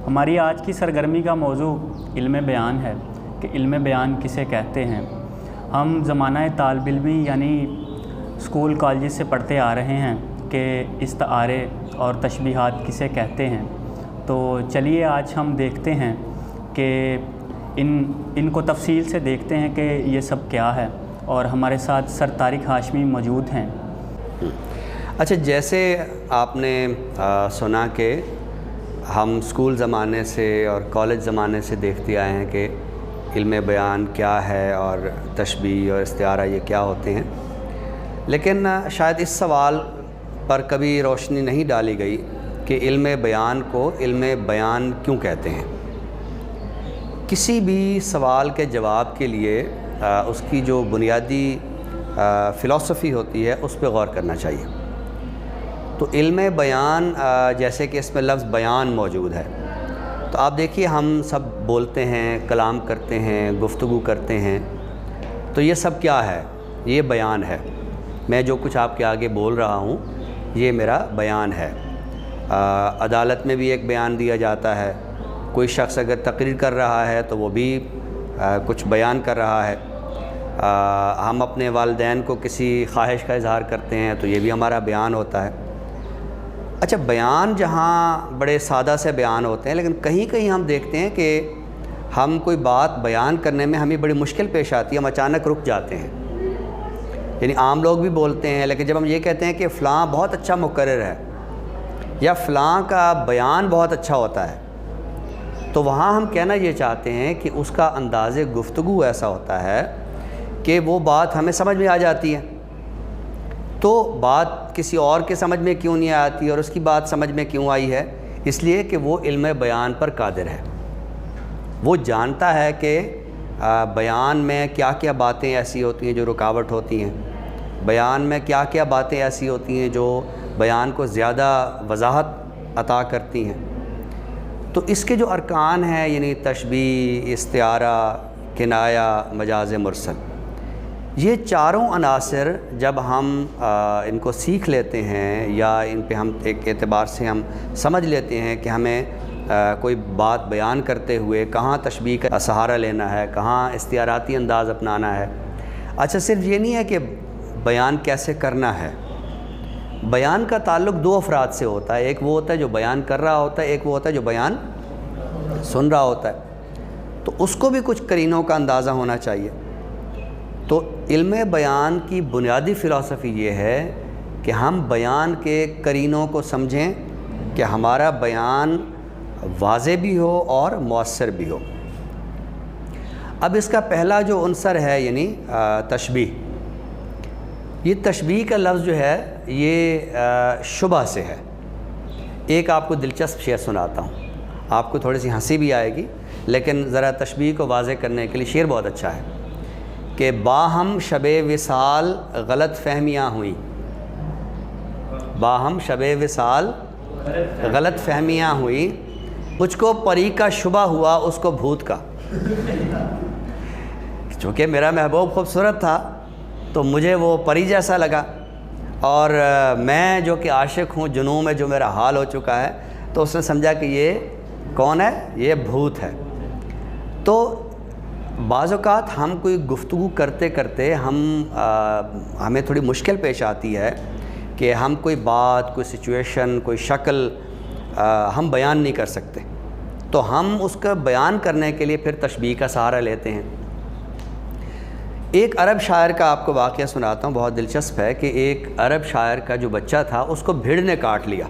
ہماری آج کی سرگرمی کا موضوع علم بیان ہے کہ علم بیان کسے کہتے ہیں۔ ہم زمانہ طالب علمی یعنی اسکول کالجز سے پڑھتے آ رہے ہیں کہ استعارے اور تشبیہات کسے کہتے ہیں۔ تو چلیے آج ہم دیکھتے ہیں کہ ان کو تفصیل سے دیکھتے ہیں کہ یہ سب کیا ہے، اور ہمارے ساتھ سر طارق ہاشمی موجود ہیں۔ اچھا، جیسے آپ نے سنا کہ ہم اسکول زمانے سے اور کالج زمانے سے دیکھتے آئے ہیں کہ علم بیان کیا ہے اور تشبیہ اور استعارہ یہ کیا ہوتے ہیں، لیکن شاید اس سوال پر کبھی روشنی نہیں ڈالی گئی کہ علم بیان کو علم بیان کیوں کہتے ہیں۔ کسی بھی سوال کے جواب کے لیے اس کی جو بنیادی فلسفی ہوتی ہے اس پہ غور کرنا چاہیے۔ تو علم بیان جیسے کہ اس میں لفظ بیان موجود ہے، تو آپ دیکھیے ہم سب بولتے ہیں، کلام کرتے ہیں، گفتگو کرتے ہیں، تو یہ سب کیا ہے؟ یہ بیان ہے۔ میں جو کچھ آپ کے آگے بول رہا ہوں یہ میرا بیان ہے۔ عدالت میں بھی ایک بیان دیا جاتا ہے، کوئی شخص اگر تقریر کر رہا ہے تو وہ بھی کچھ بیان کر رہا ہے۔ ہم اپنے والدین کو کسی خواہش کا اظہار کرتے ہیں تو یہ بھی ہمارا بیان ہوتا ہے۔ اچھا، بیان جہاں بڑے سادہ سے بیان ہوتے ہیں، لیکن کہیں کہیں ہم دیکھتے ہیں کہ ہم کوئی بات بیان کرنے میں ہمیں بڑی مشکل پیش آتی ہے، ہم اچانک رک جاتے ہیں۔ یعنی عام لوگ بھی بولتے ہیں، لیکن جب ہم یہ کہتے ہیں کہ فلاں بہت اچھا مقرر ہے یا فلاں کا بیان بہت اچھا ہوتا ہے، تو وہاں ہم کہنا یہ چاہتے ہیں کہ اس کا انداز گفتگو ایسا ہوتا ہے کہ وہ بات ہمیں سمجھ میں آ جاتی ہے۔ تو بات کسی اور کے سمجھ میں کیوں نہیں آتی اور اس کی بات سمجھ میں کیوں آئی ہے؟ اس لیے کہ وہ علم بیان پر قادر ہے۔ وہ جانتا ہے کہ بیان میں کیا کیا باتیں ایسی ہوتی ہیں جو رکاوٹ ہوتی ہیں، بیان میں کیا کیا باتیں ایسی ہوتی ہیں جو بیان کو زیادہ وضاحت عطا کرتی ہیں۔ تو اس کے جو ارکان ہیں، یعنی تشبیہ، استعارہ، کنایہ، مجاز مرسل، یہ چاروں عناصر جب ہم ان کو سیکھ لیتے ہیں یا ان پہ ہم ایک اعتبار سے ہم سمجھ لیتے ہیں کہ ہمیں کوئی بات بیان کرتے ہوئے کہاں تشبیہ کا سہارا لینا ہے، کہاں استعاراتی انداز اپنانا ہے۔ اچھا، صرف یہ نہیں ہے کہ بیان کیسے کرنا ہے، بیان کا تعلق دو افراد سے ہوتا ہے۔ ایک وہ ہوتا ہے جو بیان کر رہا ہوتا ہے، ایک وہ ہوتا ہے جو بیان سن رہا ہوتا ہے۔ تو اس کو بھی کچھ قرینوں کا اندازہ ہونا چاہیے۔ تو علم بیان کی بنیادی فلسفی یہ ہے کہ ہم بیان کے قرینوں کو سمجھیں کہ ہمارا بیان واضح بھی ہو اور مؤثر بھی ہو۔ اب اس کا پہلا جو عنصر ہے یعنی تشبیہ، یہ تشبیہ کا لفظ جو ہے یہ شبہ سے ہے۔ ایک آپ کو دلچسپ شعر سناتا ہوں، آپ کو تھوڑی سی ہنسی بھی آئے گی، لیکن ذرا تشبیہ کو واضح کرنے کے لیے شعر بہت اچھا ہے کہ باہم شب وصال غلط فہمیاں ہوئیں، باہم شب وصال غلط فہمیاں ہوئیں، مجھ کو پری کا شبہ ہوا اس کو بھوت کا۔ چونکہ میرا محبوب خوبصورت تھا تو مجھے وہ پری جیسا لگا، اور میں جو کہ عاشق ہوں، جنوں میں جو میرا حال ہو چکا ہے، تو اس نے سمجھا کہ یہ کون ہے؟ یہ بھوت ہے۔ تو بعض اوقات ہم کوئی گفتگو کرتے کرتے ہمیں تھوڑی مشکل پیش آتی ہے کہ ہم کوئی بات، کوئی سچویشن، کوئی شکل ہم بیان نہیں کر سکتے، تو ہم اس کا بیان کرنے کے لیے پھر تشبیہ کا سہارا لیتے ہیں۔ ایک عرب شاعر کا آپ کو واقعہ سناتا ہوں، بہت دلچسپ ہے کہ ایک عرب شاعر کا جو بچہ تھا اس کو بھیڑ نے کاٹ لیا۔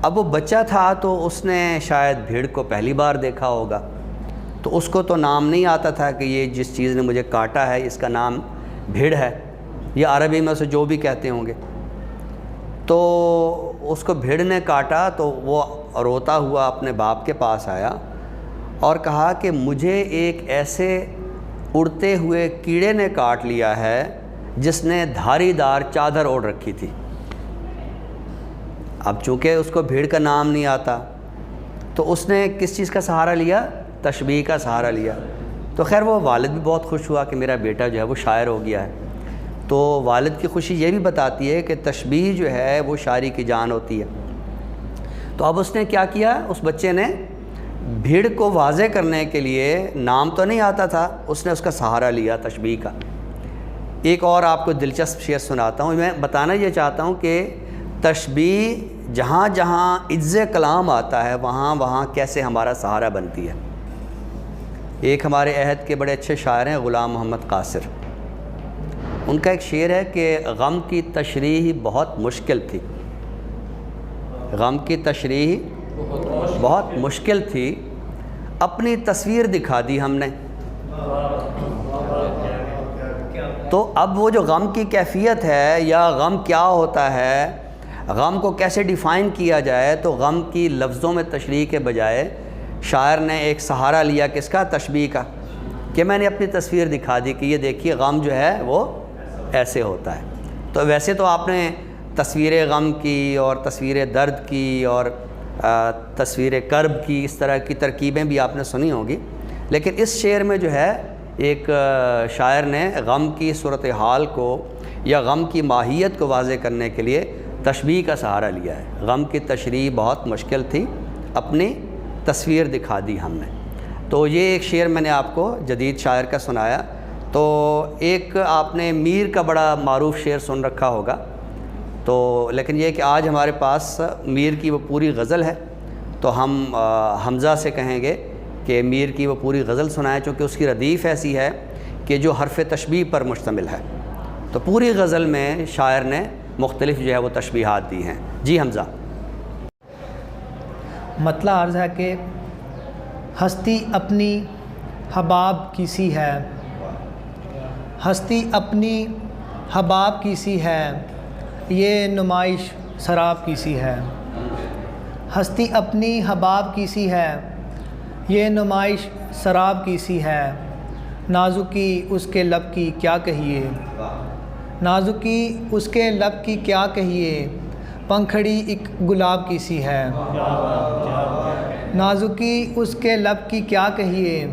اب وہ بچہ تھا تو اس نے شاید بھیڑ کو پہلی بار دیکھا ہوگا، تو اس کو تو نام نہیں آتا تھا کہ یہ جس چیز نے مجھے کاٹا ہے اس کا نام بھیڑ ہے، یا عربی میں اسے جو بھی کہتے ہوں گے۔ تو اس کو بھیڑ نے کاٹا تو وہ روتا ہوا اپنے باپ کے پاس آیا اور کہا کہ مجھے ایک ایسے اڑتے ہوئے کیڑے نے کاٹ لیا ہے جس نے دھاری دار چادر اوڑھ رکھی تھی۔ اب چونکہ اس کو بھیڑ کا نام نہیں آتا تو اس نے کس چیز کا سہارا لیا؟ تشبیہ کا سہارا لیا۔ تو خیر وہ والد بھی بہت خوش ہوا کہ میرا بیٹا جو ہے وہ شاعر ہو گیا ہے۔ تو والد کی خوشی یہ بھی بتاتی ہے کہ تشبیہ جو ہے وہ شاعری کی جان ہوتی ہے۔ تو اب اس نے کیا کیا، اس بچے نے بھیڑ کو واضح کرنے کے لیے، نام تو نہیں آتا تھا، اس نے اس کا سہارا لیا تشبیہ کا۔ ایک اور آپ کو دلچسپ شعر سناتا ہوں، میں بتانا یہ چاہتا ہوں کہ تشبیہ جہاں جہاں عجز کلام آتا ہے وہاں وہاں کیسے ہمارا سہارا بنتی ہے۔ ایک ہمارے عہد کے بڑے اچھے شاعر ہیں غلام محمد قاصر، ان کا ایک شعر ہے کہ غم کی تشریح بہت مشکل تھی، غم کی تشریح بہت مشکل تھی، اپنی تصویر دکھا دی ہم نے۔ تو اب وہ جو غم کی کیفیت ہے یا غم کیا ہوتا ہے، غم کو کیسے ڈیفائن کیا جائے، تو غم کی لفظوں میں تشریح کے بجائے شاعر نے ایک سہارا لیا کس کا، تشبیہ کا، کہ میں نے اپنی تصویر دکھا دی کہ یہ دیکھیے غم جو ہے وہ ایسے ہوتا ہے۔ تو ویسے تو آپ نے تصویر غم کی اور تصویر درد کی اور تصویر کرب کی، اس طرح کی ترکیبیں بھی آپ نے سنی ہوں گی، لیکن اس شعر میں جو ہے ایک شاعر نے غم کی صورتحال کو یا غم کی ماہیت کو واضح کرنے کے لیے تشبیہ کا سہارا لیا ہے۔ غم کی تشریح بہت مشکل تھی، اپنی تصویر دکھا دی ہم نے۔ تو یہ ایک شعر میں نے آپ کو جدید شاعر کا سنایا۔ تو ایک آپ نے میر کا بڑا معروف شعر سن رکھا ہوگا، تو لیکن یہ کہ آج ہمارے پاس میر کی وہ پوری غزل ہے، تو ہم حمزہ سے کہیں گے کہ میر کی وہ پوری غزل سنائیں، چونکہ اس کی ردیف ایسی ہے کہ جو حرف تشبیہ پر مشتمل ہے۔ تو پوری غزل میں شاعر نے مختلف جو ہے وہ تشبیہات دی ہیں۔ جی حمزہ۔ مطلع عرض ہے کہ ہستی اپنی حباب کی سی ہے، ہستی اپنی حباب کی سی ہے، یہ نمائش سراب کی سی ہے۔ ہستی اپنی حباب کی سی ہے، یہ نمائش سراب کی سی ہے، نازکی اس کے لب کی کیا کہیے، نازکی اس کے لب کی کیا کہیے، پنکھڑی ایک گلاب کی سی ہے، نازکی اس کے لب کی کیا کہیے،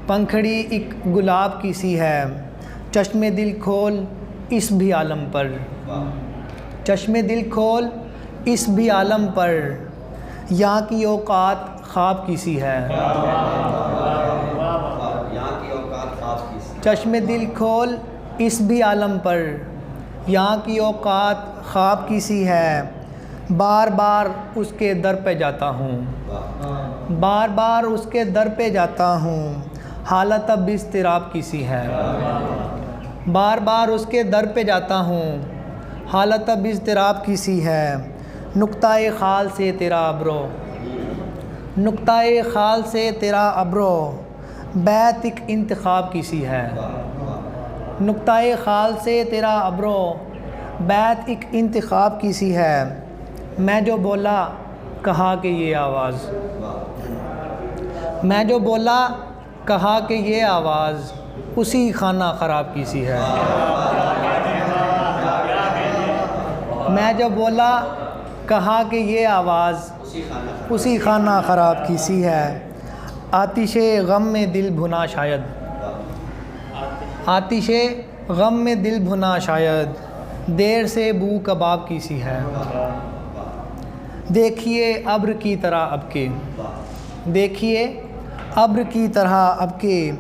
پنکھڑی ایک گلاب کی سی ہے، چشم دل کھول اس بھی عالم پر، چشم دل کھول اس بھی عالم پر، یہاں کی اوقات خواب کی سی ہے، چشم دل کھول اس بھی عالم پر، یہاں کی اوقات خواب کی سی ہے، بار بار اس کے در پہ جاتا ہوں، بار بار اس کے در پہ جاتا ہوں، حالت اب اضطراب کی سی ہے، بار بار اس کے در پہ جاتا ہوں، حالت اب اضطراب کی سی ہے، نقطۂ خال سے تیرا ابرو، نقطۂ خال سے تیرا ابرو، بیت ایک انتخاب کی سی ہے، نقطۂ خال سے تیرا ابرو، بیت ایک انتخاب کی سی ہے، میں جو بولا کہا کہ یہ آواز، میں جو بولا کہا کہ یہ آواز، اسی خانہ خراب کی سی ہے، میں جو بولا کہا کہ یہ آواز، اسی خانہ خراب کی سی ہے، آتش غم میں دل بھنا شاید، آتش غم میں دل بھنا شاید، دیر سے بو کباب کی سی ہے، دیکھیے ابر کی طرح اب کے، دیکھیے ابر کی طرح اب کے،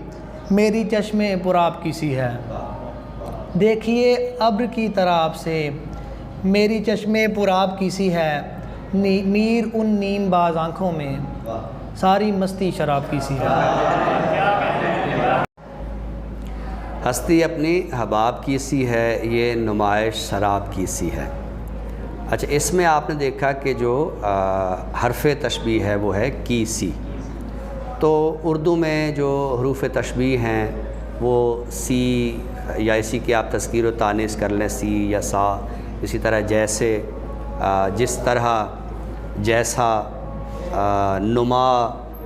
میری چشم پرآب کی سی ہے، دیکھیے ابر کی طرح اب سے، میری چشم پرآب کی سی ہے، میر ان نیم باز آنکھوں میں، ساری مستی شراب کی سی ہے، ہستی اپنی حباب کی سی ہے، یہ نمائش سراب کی سی ہے۔ اچھا، اس میں آپ نے دیکھا کہ جو حرف تشبیہ ہے وہ ہے کی سی۔ تو اردو میں جو حروف تشبیہ ہیں وہ سی یا اسی کی آپ تذکیر و تانیث کر لیں، سی یا سا، اسی طرح جیسے، جس طرح، جیسا، نما۔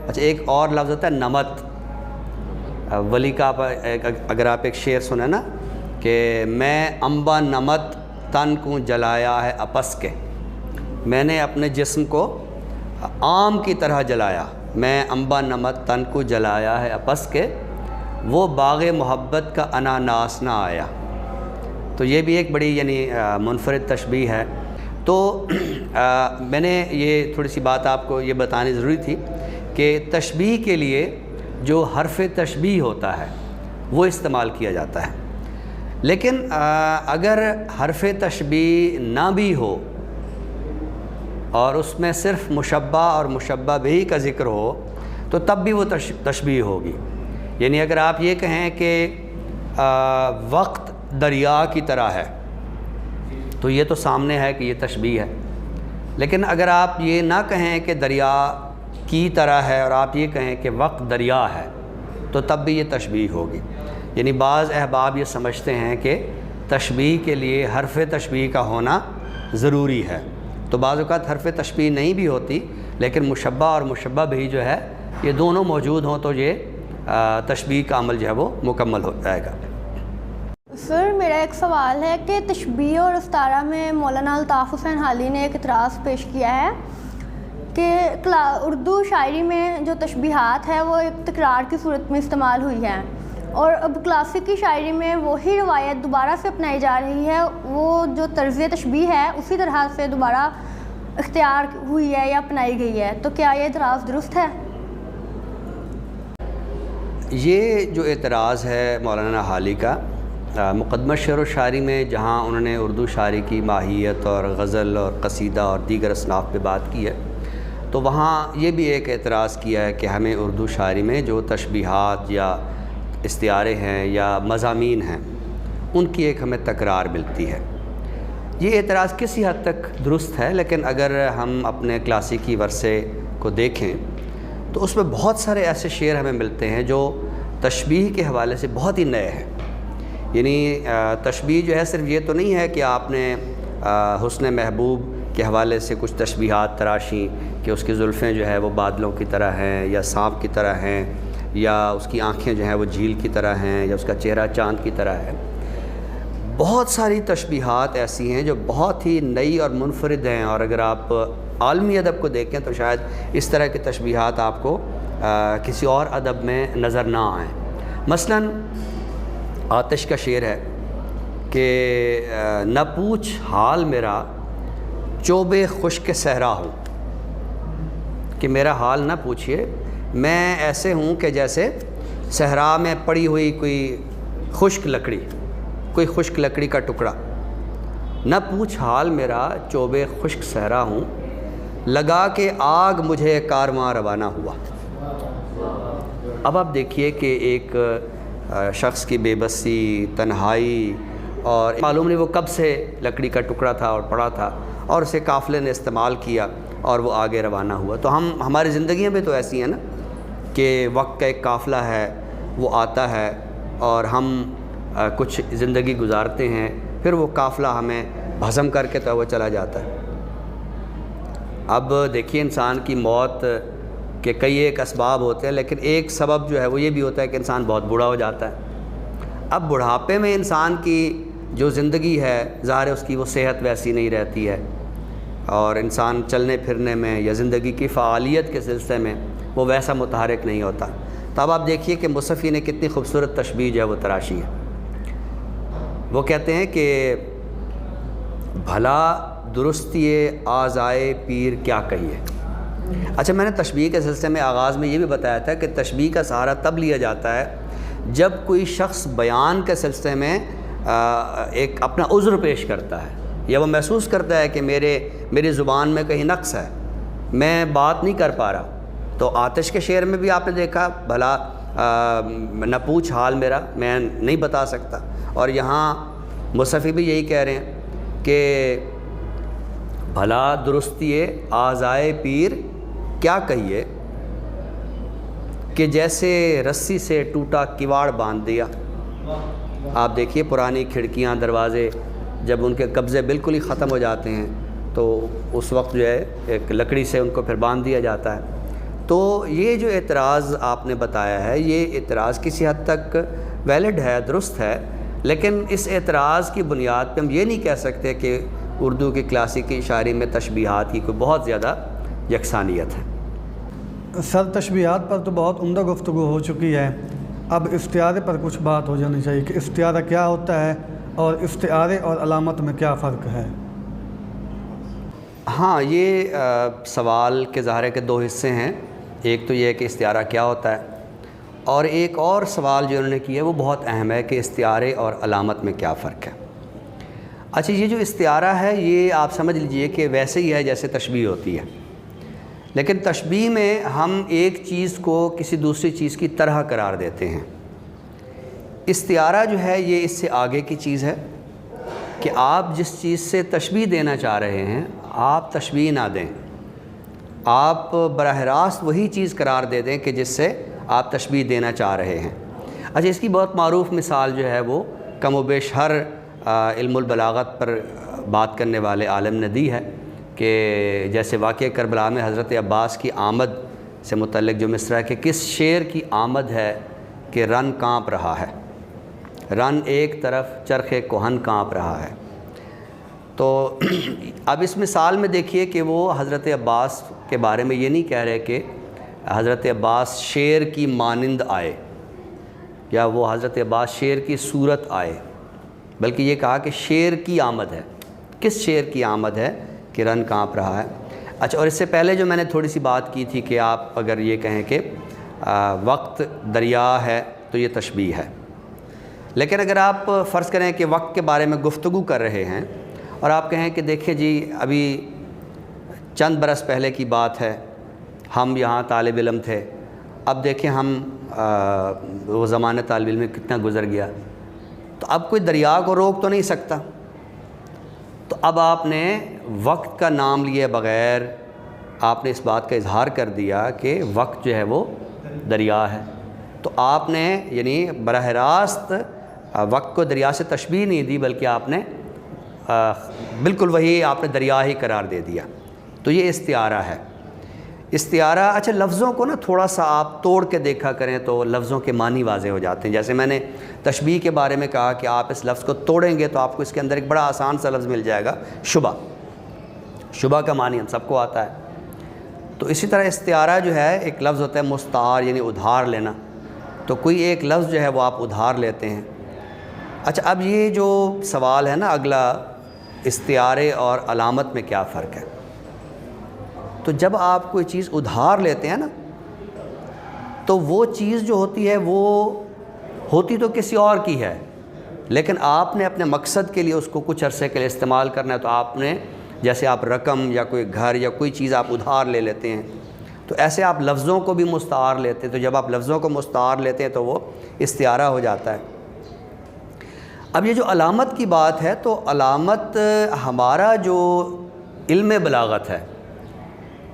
اچھا، ایک اور لفظ ہوتا ہے نمت۔ ولی کا اگر آپ ایک شعر سنیں نا کہ میں انبا نمت تن کو جلایا ہے اپس کے، میں نے اپنے جسم کو آم کی طرح جلایا، میں انبا نمت تن کو جلایا ہے اپس کے، وہ باغ محبت کا اناناس نہ آیا۔ تو یہ بھی ایک بڑی یعنی منفرد تشبیہ ہے۔ تو میں نے یہ تھوڑی سی بات آپ کو یہ بتانی ضروری تھی کہ تشبیہ کے لیے جو حرف تشبیہ ہوتا ہے وہ استعمال کیا جاتا ہے، لیکن اگر حرف تشبیہ نہ بھی ہو اور اس میں صرف مشبہ اور مشبہ بہ کا ذکر ہو تو تب بھی وہ تشبیہ ہوگی۔ یعنی اگر آپ یہ کہیں کہ وقت دریا کی طرح ہے تو یہ تو سامنے ہے کہ یہ تشبیہ ہے، لیکن اگر آپ یہ نہ کہیں کہ دریا کی طرح ہے اور آپ یہ کہیں کہ وقت دریا ہے تو تب بھی یہ تشبیہ ہوگی۔ یعنی بعض احباب یہ سمجھتے ہیں کہ تشبیہ کے لیے حرف تشبیہ کا ہونا ضروری ہے، تو بعض اوقات حرف تشبیہ نہیں بھی ہوتی لیکن مشبہ اور مشبہ بھی جو ہے یہ دونوں موجود ہوں تو یہ تشبیہ کا عمل جو ہے وہ مکمل ہو جائے گا۔ سر میرا ایک سوال ہے کہ تشبیہ اور استعارہ میں مولانا الطاف حسین حالی نے ایک اعتراض پیش کیا ہے کہ اردو شاعری میں جو تشبیہات ہے وہ ایک تکرار کی صورت میں استعمال ہوئی ہیں، اور اب کلاسیکی شاعری میں وہی روایت دوبارہ سے اپنائی جا رہی ہے، وہ جو طرز تشبیہ ہے اسی طرح سے دوبارہ اختیار ہوئی ہے یا اپنائی گئی ہے، تو کیا یہ اعتراض درست ہے؟ یہ جو اعتراض ہے مولانا حالی کا مقدمہ شعر و شاعری میں، جہاں انہوں نے اردو شاعری کی ماہیت اور غزل اور قصیدہ اور دیگر اصناف پہ بات کی ہے، تو وہاں یہ بھی ایک اعتراض کیا ہے کہ ہمیں اردو شاعری میں جو تشبیہات یا استعارے ہیں یا مضامین ہیں ان کی ایک ہمیں تکرار ملتی ہے۔ یہ اعتراض کسی حد تک درست ہے، لیکن اگر ہم اپنے کلاسیکی ورثے کو دیکھیں تو اس میں بہت سارے ایسے شعر ہمیں ملتے ہیں جو تشبیہ کے حوالے سے بہت ہی نئے ہیں۔ یعنی تشبیہ جو ہے صرف یہ تو نہیں ہے کہ آپ نے حسن محبوب کے حوالے سے کچھ تشبیہات تراشیں کہ اس کی زلفیں جو ہے وہ بادلوں کی طرح ہیں یا سانپ کی طرح ہیں یا اس کی آنکھیں جو ہیں وہ جھیل کی طرح ہیں یا اس کا چہرہ چاند کی طرح ہے۔ بہت ساری تشبیہات ایسی ہیں جو بہت ہی نئی اور منفرد ہیں، اور اگر آپ عالمی ادب کو دیکھیں تو شاید اس طرح کی تشبیہات آپ کو کسی اور ادب میں نظر نہ آئیں۔ مثلاً آتش کا شعر ہے کہ نہ پوچھ حال میرا چوبے خشک صحرا ہوں، کہ میرا حال نہ پوچھئے، میں ایسے ہوں کہ جیسے صحرا میں پڑی ہوئی کوئی خشک لکڑی، کوئی خشک لکڑی کا ٹکڑا۔ نہ پوچھ حال میرا چوبے خشک صحرا ہوں، لگا کہ آگ مجھے کارواں روانہ ہوا۔ اب آپ دیکھیے کہ ایک شخص کی بے بسی، تنہائی، اور معلوم نہیں وہ کب سے لکڑی کا ٹکڑا تھا اور پڑا تھا، اور اسے قافلے نے استعمال کیا اور وہ آگے روانہ ہوا۔ تو ہماری زندگیاں بھی تو ایسی ہیں نا کہ وقت کا ایک قافلہ ہے، وہ آتا ہے اور ہم کچھ زندگی گزارتے ہیں، پھر وہ قافلہ ہمیں بھسم کر کے تو وہ چلا جاتا ہے۔ اب دیکھیے انسان کی موت کے کئی ایک اسباب ہوتے ہیں، لیکن ایک سبب جو ہے وہ یہ بھی ہوتا ہے کہ انسان بہت بوڑھا ہو جاتا ہے۔ اب بڑھاپے میں انسان کی جو زندگی ہے ظاہر ہے اس کی وہ صحت ویسی نہیں رہتی ہے، اور انسان چلنے پھرنے میں یا زندگی کی فعالیت کے سلسلے میں وہ ویسا متحرک نہیں ہوتا۔ تو اب آپ دیکھیے کہ مصفی نے کتنی خوبصورت تشبیہ جو ہے وہ تراشی ہے۔ وہ کہتے ہیں کہ بھلا درستی آزائے پیر کیا کہیے۔ اچھا، میں نے تشبیہ کے سلسلے میں آغاز میں یہ بھی بتایا تھا کہ تشبیہ کا سہارا تب لیا جاتا ہے جب کوئی شخص بیان کے سلسلے میں ایک اپنا عذر پیش کرتا ہے، یا وہ محسوس کرتا ہے کہ میری زبان میں کہیں نقص ہے، میں بات نہیں کر پا رہا۔ تو آتش کے شعر میں بھی آپ نے دیکھا بھلا نہ پوچھ حال میرا، میں نہیں بتا سکتا، اور یہاں مصفی بھی یہی کہہ رہے ہیں کہ بھلا درستی آزائے پیر کیا کہیے، کہ جیسے رسی سے ٹوٹا کواڑ باندھ دیا۔ آپ دیکھیے پرانی کھڑکیاں، دروازے جب ان کے قبضے بالکل ہی ختم ہو جاتے ہیں تو اس وقت جو ہے ایک لکڑی سے ان کو پھر باندھ دیا جاتا ہے۔ تو یہ جو اعتراض آپ نے بتایا ہے یہ اعتراض کسی حد تک ویلڈ ہے، درست ہے، لیکن اس اعتراض کی بنیاد پہ ہم یہ نہیں کہہ سکتے کہ اردو کی کلاسیکی شاعری میں تشبیہات کی کوئی بہت زیادہ یکسانیت ہے۔ سر تشبیہات پر تو بہت عمدہ گفتگو ہو چکی ہے، اب استعارے پر کچھ بات ہو جانی چاہیے کہ استعارہ کیا ہوتا ہے اور استعارے اور علامت میں کیا فرق ہے۔ ہاں، یہ سوال کے ظاہر ہے کہ دو حصے ہیں. ایک تو یہ ہے کہ استعارہ کیا ہوتا ہے، اور ایک اور سوال جو انہوں نے کیا ہے وہ بہت اہم ہے کہ استعارے اور علامت میں کیا فرق ہے. اچھا، یہ جو استعارہ ہے یہ آپ سمجھ لیجئے کہ ویسے ہی ہے جیسے تشبیہ ہوتی ہے، لیکن تشبیہ میں ہم ایک چیز کو کسی دوسری چیز کی طرح قرار دیتے ہیں. استعارہ جو ہے یہ اس سے آگے کی چیز ہے کہ آپ جس چیز سے تشبیہ دینا چاہ رہے ہیں آپ تشبیہ نہ دیں، آپ براہ راست وہی چیز قرار دے دیں کہ جس سے آپ تشبیہ دینا چاہ رہے ہیں. اچھا، اس کی بہت معروف مثال جو ہے وہ کم و بیش ہر علم البلاغت پر بات کرنے والے عالم نے دی ہے کہ جیسے واقعہ کربلا میں حضرت عباس کی آمد سے متعلق جو مصرع ہے کہ کس شیر کی آمد ہے کہ رن کانپ رہا ہے، رن ایک طرف چرخ کہن کانپ رہا ہے. تو اب اس مثال میں دیکھیے کہ وہ حضرت عباس کے بارے میں یہ نہیں کہہ رہے کہ حضرت عباس شیر کی مانند آئے یا وہ حضرت عباس شیر کی صورت آئے، بلکہ یہ کہا کہ شیر کی آمد ہے. کس شیر کی آمد ہے کہ رن کانپ رہا ہے. اچھا، اور اس سے پہلے جو میں نے تھوڑی سی بات کی تھی کہ آپ اگر یہ کہیں کہ وقت دریا ہے تو یہ تشبیہ ہے، لیکن اگر آپ فرض کریں کہ وقت کے بارے میں گفتگو کر رہے ہیں اور آپ کہیں کہ دیکھیں جی ابھی چند برس پہلے کی بات ہے، ہم یہاں طالب علم تھے، اب دیکھیں ہم وہ زمانہ طالب علم میں کتنا گزر گیا، تو اب کوئی دریا کو روک تو نہیں سکتا. تو اب آپ نے وقت کا نام لیے بغیر آپ نے اس بات کا اظہار کر دیا کہ وقت جو ہے وہ دریا ہے. تو آپ نے یعنی براہ راست وقت کو دریا سے تشبیہ نہیں دی، بلکہ آپ نے بالکل وہی آپ نے دریا ہی قرار دے دیا. تو یہ استعارہ ہے. استعارہ اچھا لفظوں کو نا تھوڑا سا آپ توڑ کے دیکھا کریں تو لفظوں کے معنی واضح ہو جاتے ہیں. جیسے میں نے تشبیہ کے بارے میں کہا کہ آپ اس لفظ کو توڑیں گے تو آپ کو اس کے اندر ایک بڑا آسان سا لفظ مل جائے گا، شبہ. شبہ کا معنی ہم سب کو آتا ہے. تو اسی طرح استعارہ جو ہے ایک لفظ ہوتا ہے مستعار، یعنی ادھار لینا. تو کوئی ایک لفظ جو ہے وہ آپ ادھار لیتے ہیں. اچھا، اب یہ جو سوال ہے نا اگلا، استعارے اور علامت میں کیا فرق ہے. تو جب آپ کوئی چیز ادھار لیتے ہیں نا تو وہ چیز جو ہوتی ہے وہ ہوتی تو کسی اور کی ہے، لیکن آپ نے اپنے مقصد کے لیے اس کو کچھ عرصے کے لیے استعمال کرنا ہے. تو آپ نے جیسے آپ رقم یا کوئی گھر یا کوئی چیز آپ ادھار لے لیتے ہیں، تو ایسے آپ لفظوں کو بھی مستعار لیتے ہیں. تو جب آپ لفظوں کو مستعار لیتے ہیں تو وہ استعارہ ہو جاتا ہے. اب یہ جو علامت کی بات ہے تو علامت ہمارا جو علم بلاغت ہے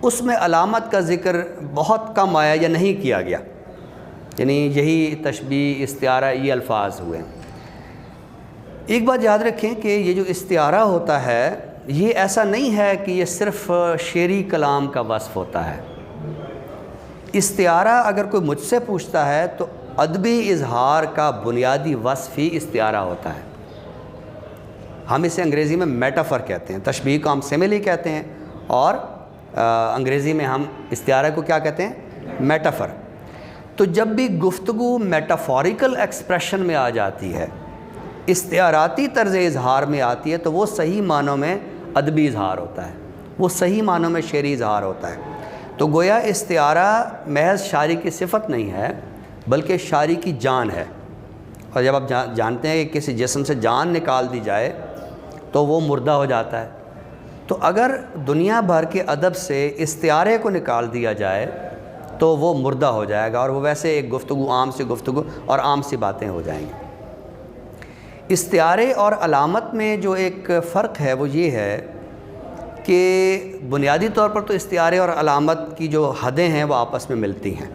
اس میں علامت کا ذکر بہت کم آیا یا نہیں کیا گیا. یعنی یہی تشبیہ، استعارہ، یہ الفاظ ہوئے. ایک بات یاد رکھیں کہ یہ جو استعارہ ہوتا ہے یہ ایسا نہیں ہے کہ یہ صرف شعری کلام کا وصف ہوتا ہے. استعارہ اگر کوئی مجھ سے پوچھتا ہے تو ادبی اظہار کا بنیادی وصف ہی استعارہ ہوتا ہے. ہم اسے انگریزی میں میٹافر کہتے ہیں، تشبیہ کو ہم سیملی کہتے ہیں، اور انگریزی میں ہم استعارہ کو کیا کہتے ہیں؟ میٹافر. تو جب بھی گفتگو میٹافوریکل ایکسپریشن میں آ جاتی ہے، استعاراتی طرز اظہار میں آتی ہے، تو وہ صحیح معنوں میں ادبی اظہار ہوتا ہے، وہ صحیح معنوں میں شعری اظہار ہوتا ہے. تو گویا استعارہ محض شاعری کی صفت نہیں ہے بلکہ شاعری کی جان ہے. اور جب آپ جانتے ہیں کہ کسی جسم سے جان نکال دی جائے تو وہ مردہ ہو جاتا ہے. تو اگر دنیا بھر کے ادب سے استعارے کو نکال دیا جائے تو وہ مردہ ہو جائے گا، اور وہ ویسے ایک گفتگو، عام سی گفتگو اور عام سی باتیں ہو جائیں گی. استعارے اور علامت میں جو ایک فرق ہے وہ یہ ہے کہ بنیادی طور پر تو استعارے اور علامت کی جو حدیں ہیں وہ آپس میں ملتی ہیں،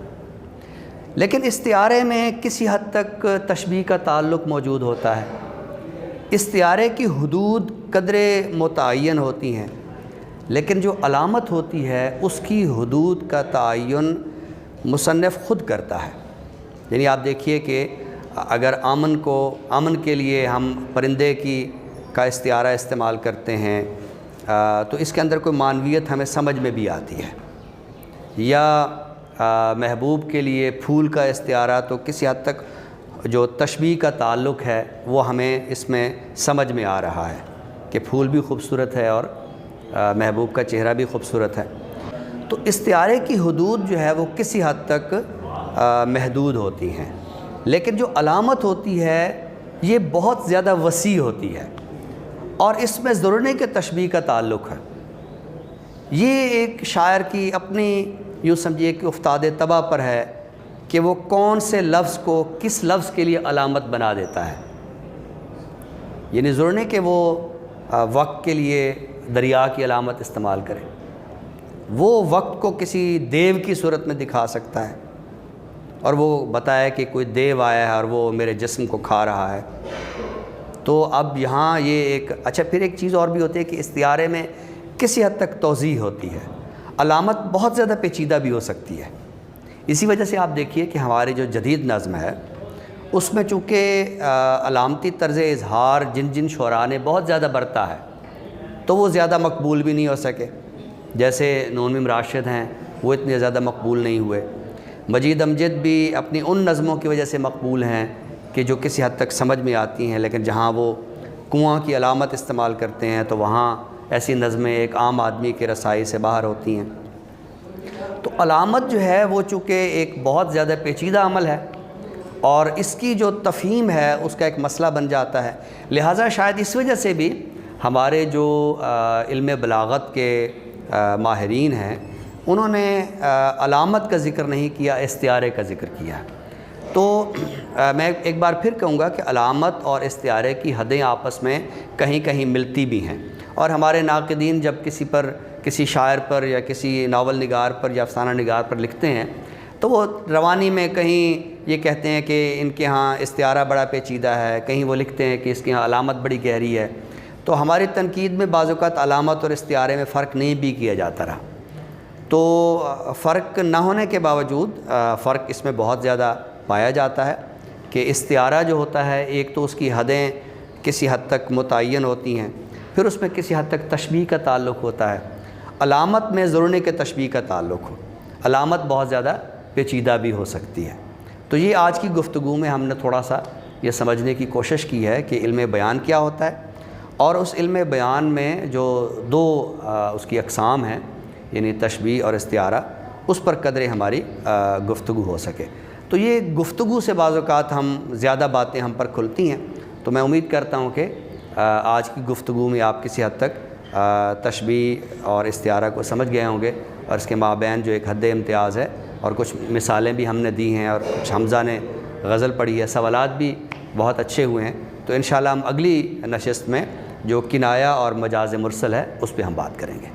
لیکن استعارے میں کسی حد تک تشبیہ کا تعلق موجود ہوتا ہے. استعارے کی حدود قدرے متعین ہوتی ہیں، لیکن جو علامت ہوتی ہے اس کی حدود کا تعین مصنف خود کرتا ہے. یعنی آپ دیکھیے کہ اگر امن کے لیے ہم پرندے کا استعارہ استعمال کرتے ہیں تو اس کے اندر کوئی معنویت ہمیں سمجھ میں بھی آتی ہے. یا محبوب کے لیے پھول کا استعارہ، تو کسی حد تک جو تشبیہ کا تعلق ہے وہ ہمیں اس میں سمجھ میں آ رہا ہے کہ پھول بھی خوبصورت ہے اور محبوب کا چہرہ بھی خوبصورت ہے۔ تو استعارے کی حدود جو ہے وہ کسی حد تک محدود ہوتی ہیں، لیکن جو علامت ہوتی ہے یہ بہت زیادہ وسیع ہوتی ہے، اور اس میں ضرور نہیں کہ تشبیہ کا تعلق ہے۔ یہ ایک شاعر کی اپنی یوں سمجھیے کہ افتاد طبع پر ہے کہ وہ کون سے لفظ کو کس لفظ کے لیے علامت بنا دیتا ہے۔ یعنی ضرور نہیں کہ وہ وقت کے لیے دریا کی علامت استعمال کرے، وہ وقت کو کسی دیو کی صورت میں دکھا سکتا ہے اور وہ بتایا کہ کوئی دیو آیا ہے اور وہ میرے جسم کو کھا رہا ہے۔ تو اب یہاں یہ ایک اچھا پھر ایک چیز اور بھی ہوتی ہے کہ استعارے میں کسی حد تک توضیح ہوتی ہے، علامت بہت زیادہ پیچیدہ بھی ہو سکتی ہے۔ اسی وجہ سے آپ دیکھیے کہ ہماری جو جدید نظم ہے اس میں چونکہ علامتی طرز اظہار جن جن شعراء نے بہت زیادہ برتا ہے تو وہ زیادہ مقبول بھی نہیں ہو سکے، جیسے نون راشد ہیں وہ اتنے زیادہ مقبول نہیں ہوئے۔ مجید امجد بھی اپنی ان نظموں کی وجہ سے مقبول ہیں کہ جو کسی حد تک سمجھ میں آتی ہیں، لیکن جہاں وہ کنواں کی علامت استعمال کرتے ہیں تو وہاں ایسی نظمیں ایک عام آدمی کے رسائی سے باہر ہوتی ہیں۔ تو علامت جو ہے وہ چونکہ ایک بہت زیادہ پیچیدہ عمل ہے اور اس کی جو تفہیم ہے اس کا ایک مسئلہ بن جاتا ہے، لہٰذا شاید اس وجہ سے بھی ہمارے جو علم بلاغت کے ماہرین ہیں انہوں نے علامت کا ذکر نہیں کیا، استعارے کا ذکر کیا۔ تو میں ایک بار پھر کہوں گا کہ علامت اور استعارے کی حدیں آپس میں کہیں کہیں ملتی بھی ہیں، اور ہمارے ناقدین جب کسی شاعر پر یا کسی ناول نگار پر یا افسانہ نگار پر لکھتے ہیں تو وہ روانی میں کہیں یہ کہتے ہیں کہ ان کے ہاں استعارہ بڑا پیچیدہ ہے، کہیں وہ لکھتے ہیں کہ اس کے ہاں علامت بڑی گہری ہے۔ تو ہماری تنقید میں بعض اوقات علامت اور استعارے میں فرق نہیں بھی کیا جاتا رہا، تو فرق نہ ہونے کے باوجود فرق اس میں بہت زیادہ پایا جاتا ہے کہ استعارہ جو ہوتا ہے ایک تو اس کی حدیں کسی حد تک متعین ہوتی ہیں، پھر اس میں کسی حد تک تشبیہ کا تعلق ہوتا ہے۔ علامت میں ضرور نہیں کہ تشبیہ کا تعلق ہو، علامت بہت زیادہ پیچیدہ بھی ہو سکتی ہے۔ تو یہ آج کی گفتگو میں ہم نے تھوڑا سا یہ سمجھنے کی کوشش کی ہے کہ علم بیان کیا ہوتا ہے، اور اس علم بیان میں جو دو اس کی اقسام ہیں یعنی تشبیہ اور استعارہ، اس پر قدرے ہماری گفتگو ہو سکے۔ تو یہ گفتگو سے بعض اوقات ہم زیادہ باتیں ہم پر کھلتی ہیں، تو میں امید کرتا ہوں کہ آج کی گفتگو میں آپ کسی حد تک تشبیہ اور استعارہ کو سمجھ گئے ہوں گے، اور اس کے مابین جو ایک حد امتیاز ہے، اور کچھ مثالیں بھی ہم نے دی ہیں اور کچھ حمزہ نے غزل پڑھی ہے، سوالات بھی بہت اچھے ہوئے ہیں۔ تو انشاءاللہ ہم اگلی نشست میں جو کنایہ اور مجاز مرسل ہے اس پہ ہم بات کریں گے۔